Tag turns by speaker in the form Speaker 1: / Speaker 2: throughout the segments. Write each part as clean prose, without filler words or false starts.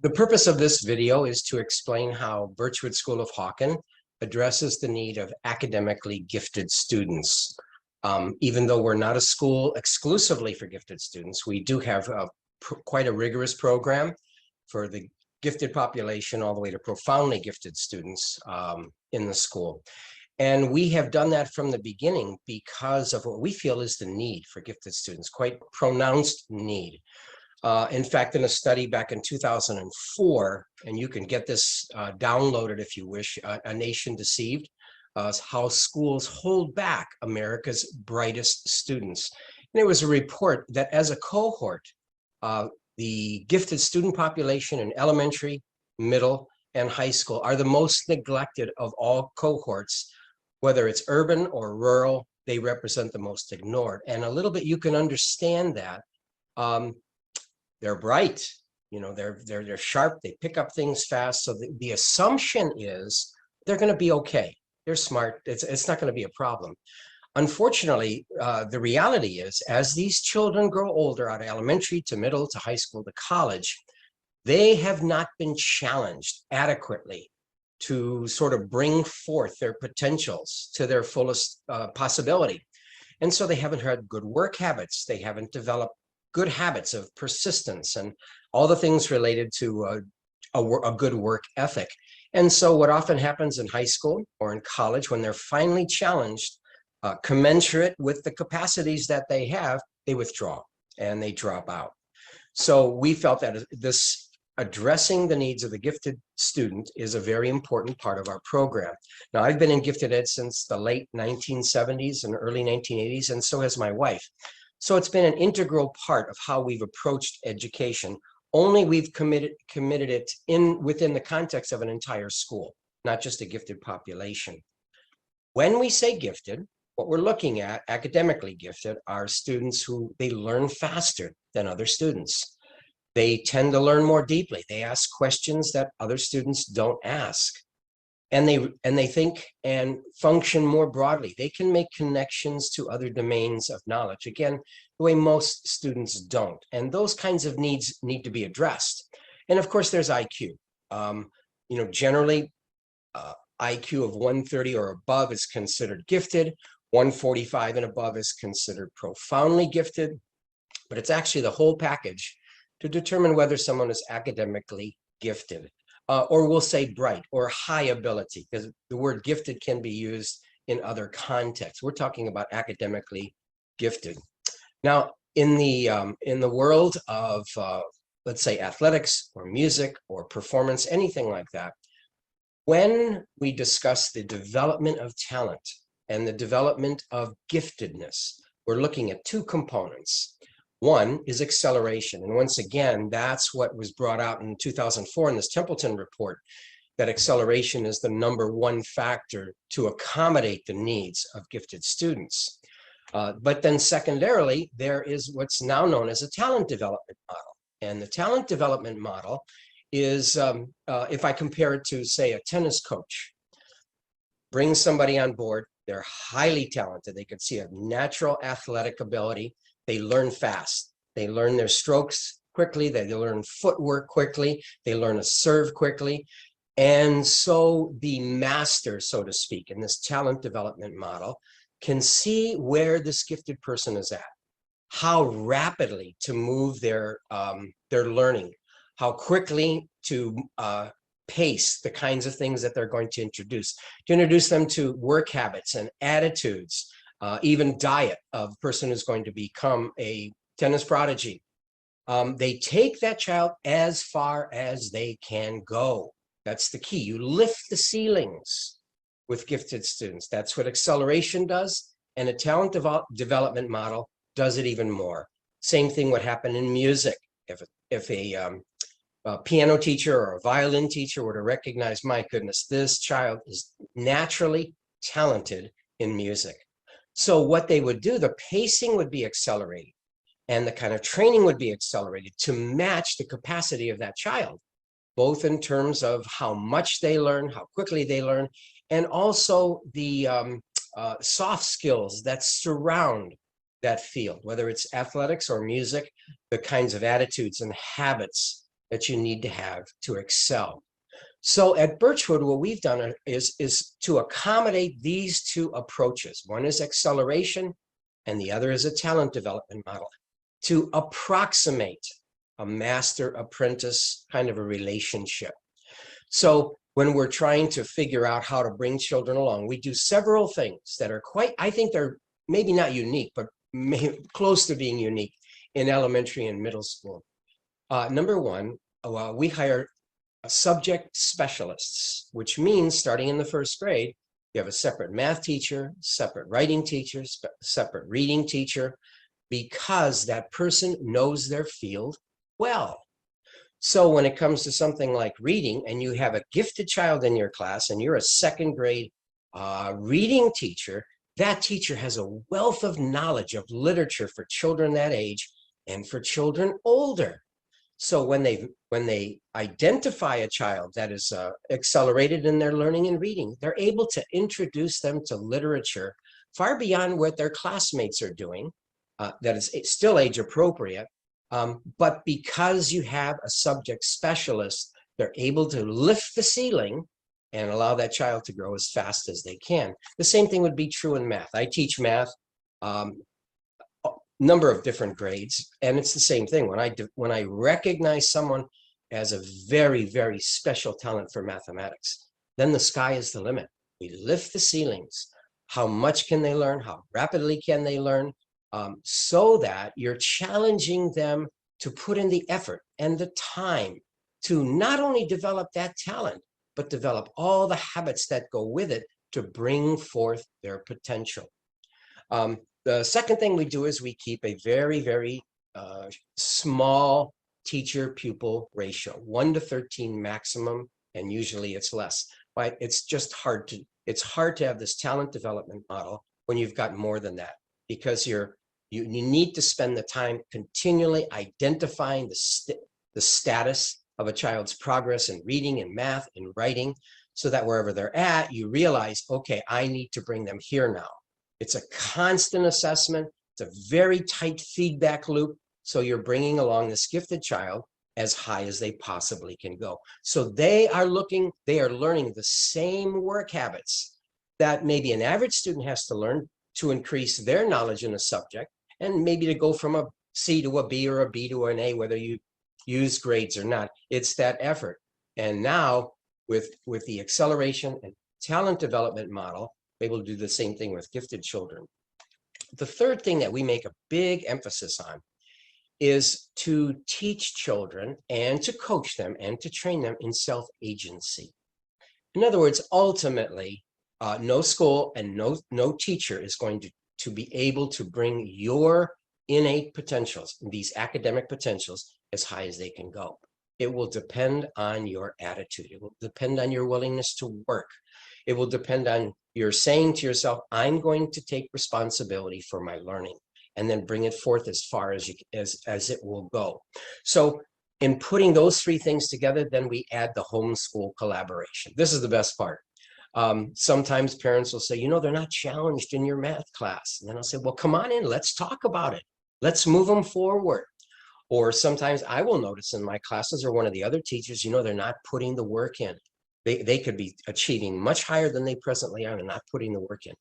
Speaker 1: The purpose of this video is to explain how Birchwood School of Hawken addresses the need of academically gifted students. Even though we're not a school exclusively for gifted students, we do have quite a rigorous program for the gifted population all the way to profoundly gifted students in the school. And we have done that from the beginning because of what we feel is the need for gifted students, quite pronounced need. In fact, in a study back in 2004, and you can get this downloaded if you wish, A Nation Deceived, how schools hold back America's brightest students. And it was a report that as a cohort, the gifted student population in elementary, middle, and high school are the most neglected of all cohorts, whether it's urban or rural. They represent the most ignored. And a little bit you can understand that. They're bright, you know, they're sharp, they pick up things fast. So the assumption is they're going to be okay. They're smart. It's not going to be a problem. Unfortunately, the reality is, as these children grow older, out of elementary to middle to high school to college, they have not been challenged adequately to sort of bring forth their potentials to their fullest possibility. And so they haven't had good work habits. They haven't developed good habits of persistence and all the things related to a good work ethic. And so what often happens in high school or in college, when they're finally challenged, commensurate with the capacities that they have, they withdraw and they drop out. So we felt that this addressing the needs of the gifted student is a very important part of our program. Now, I've been in gifted ed since the late 1970s and early 1980s, and so has my wife. So it's been an integral part of how we've approached education. Only we've committed it within the context of an entire school, not just a gifted population. When we say gifted, what we're looking at, academically gifted, are students who they learn faster than other students. They tend to learn more deeply. They ask questions that other students don't ask. And they think and function more broadly. They can make connections to other domains of knowledge, again, the way most students don't. And those kinds of needs need to be addressed. And of course, there's IQ. Generally, IQ of 130 or above is considered gifted. 145 and above is considered profoundly gifted. But it's actually the whole package to determine whether someone is academically gifted. Or we'll say bright or high ability, because the word gifted can be used in other contexts. We're talking about academically gifted. Now, in the world of, let's say, athletics or music or performance, anything like that, when we discuss the development of talent and the development of giftedness, we're looking at two components. One is acceleration. And once again, that's what was brought out in 2004 in this Templeton report, that acceleration is the #1 factor to accommodate the needs of gifted students. But then secondarily, there is what's now known as a talent development model. And the talent development model is, if I compare it to, say, a tennis coach, brings somebody on board, they're highly talented. They could see a natural athletic ability. They learn fast. They learn their strokes quickly. They learn footwork quickly. They learn to serve quickly. And so the master, so to speak, in this talent development model can see where this gifted person is at, how rapidly to move their learning, how quickly to pace the kinds of things that they're going to introduce them to work habits and attitudes, even diet of a person who's going to become a tennis prodigy. They take that child as far as they can go. That's the key. You lift the ceilings with gifted students. That's what acceleration does. And a talent development model does it even more. Same thing would happen in music. If a piano teacher or a violin teacher were to recognize, my goodness, this child is naturally talented in music. So what they would do, the pacing would be accelerated and the kind of training would be accelerated to match the capacity of that child, both in terms of how much they learn, how quickly they learn, and also the soft skills that surround that field, whether it's athletics or music, the kinds of attitudes and habits that you need to have to excel. So at Birchwood, what we've done is to accommodate these two approaches. One is acceleration, and the other is a talent development model, to approximate a master-apprentice kind of a relationship. So when we're trying to figure out how to bring children along, we do several things that are quite, I think they're maybe not unique, but close to being unique in elementary and middle school. Number one, we hire subject specialists, which means starting in the first grade, you have a separate math teacher, separate writing teacher, separate reading teacher, because that person knows their field well. So when it comes to something like reading, and you have a gifted child in your class, and you're a second grade reading teacher, that teacher has a wealth of knowledge of literature for children that age and for children older. So when they identify a child that is accelerated in their learning and reading, they're able to introduce them to literature far beyond what their classmates are doing, that is still age appropriate. But because you have a subject specialist, they're able to lift the ceiling and allow that child to grow as fast as they can. The same thing would be true in math. I teach math, number of different grades, and it's the same thing. When I recognize someone as a very, very special talent for mathematics, then the sky is the limit. We lift the ceilings. How much can they learn? How rapidly can they learn? So that you're challenging them to put in the effort and the time to not only develop that talent, but develop all the habits that go with it to bring forth their potential. The second thing we do is we keep a very, very small teacher-pupil ratio, 1 to 13 maximum, and usually it's less. But it's just hard to have this talent development model when you've got more than that, because you need to spend the time continually identifying the status of a child's progress in reading and math and writing, so that wherever they're at, you realize, okay, I need to bring them here now. It's a constant assessment. It's a very tight feedback loop. So you're bringing along this gifted child as high as they possibly can go. So they are learning the same work habits that maybe an average student has to learn to increase their knowledge in a subject, and maybe to go from a C to a B or a B to an A, whether you use grades or not. It's that effort. And now with the acceleration and talent development model, able to do the same thing with gifted children. The third thing that we make a big emphasis on is to teach children and to coach them and to train them in self-agency. In other words, ultimately, no school and no teacher is going to be able to bring your innate potentials, these academic potentials, as high as they can go. It will depend on your attitude. It will depend on your willingness to work. It will depend on your saying to yourself, I'm going to take responsibility for my learning, and then bring it forth as far as it will go. So in putting those three things together, then we add the homeschool collaboration. This is the best part. Sometimes parents will say, you know, they're not challenged in your math class. And then I'll say, well, come on in, let's talk about it. Let's move them forward. Or sometimes I will notice in my classes, or one of the other teachers, you know, they're not putting the work in. They could be achieving much higher than they presently are and not putting the work in.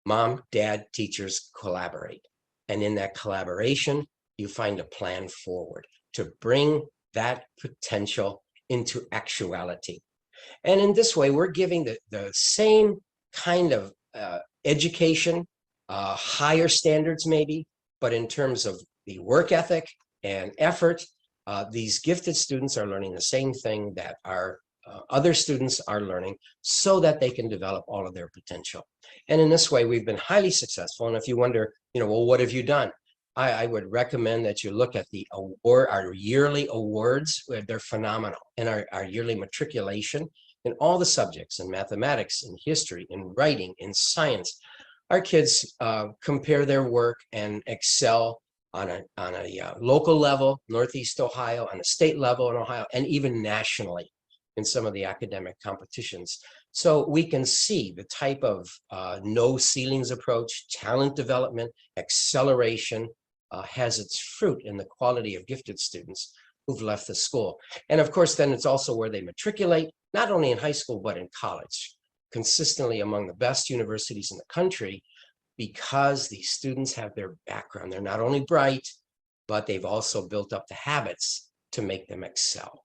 Speaker 1: Mom, dad, teachers collaborate. And in that collaboration, you find a plan forward to bring that potential into actuality. And in this way, we're giving the same kind of education, higher standards maybe, but in terms of the work ethic and effort, these gifted students are learning the same thing that our other students are learning, so that they can develop all of their potential. And in this way, we've been highly successful. And if you wonder, you know, well, what have you done? I would recommend that you look at our yearly awards. They're phenomenal. And our yearly matriculation in all the subjects, in mathematics, in history, in writing, in science. Our kids compare their work and excel on a local level, Northeast Ohio, on a state level in Ohio, and even nationally in some of the academic competitions. So we can see the type of no ceilings approach, talent development, acceleration has its fruit in the quality of gifted students who've left the school. And of course, then it's also where they matriculate, not only in high school, but in college, consistently among the best universities in the country, because these students have their background. They're not only bright, but they've also built up the habits to make them excel.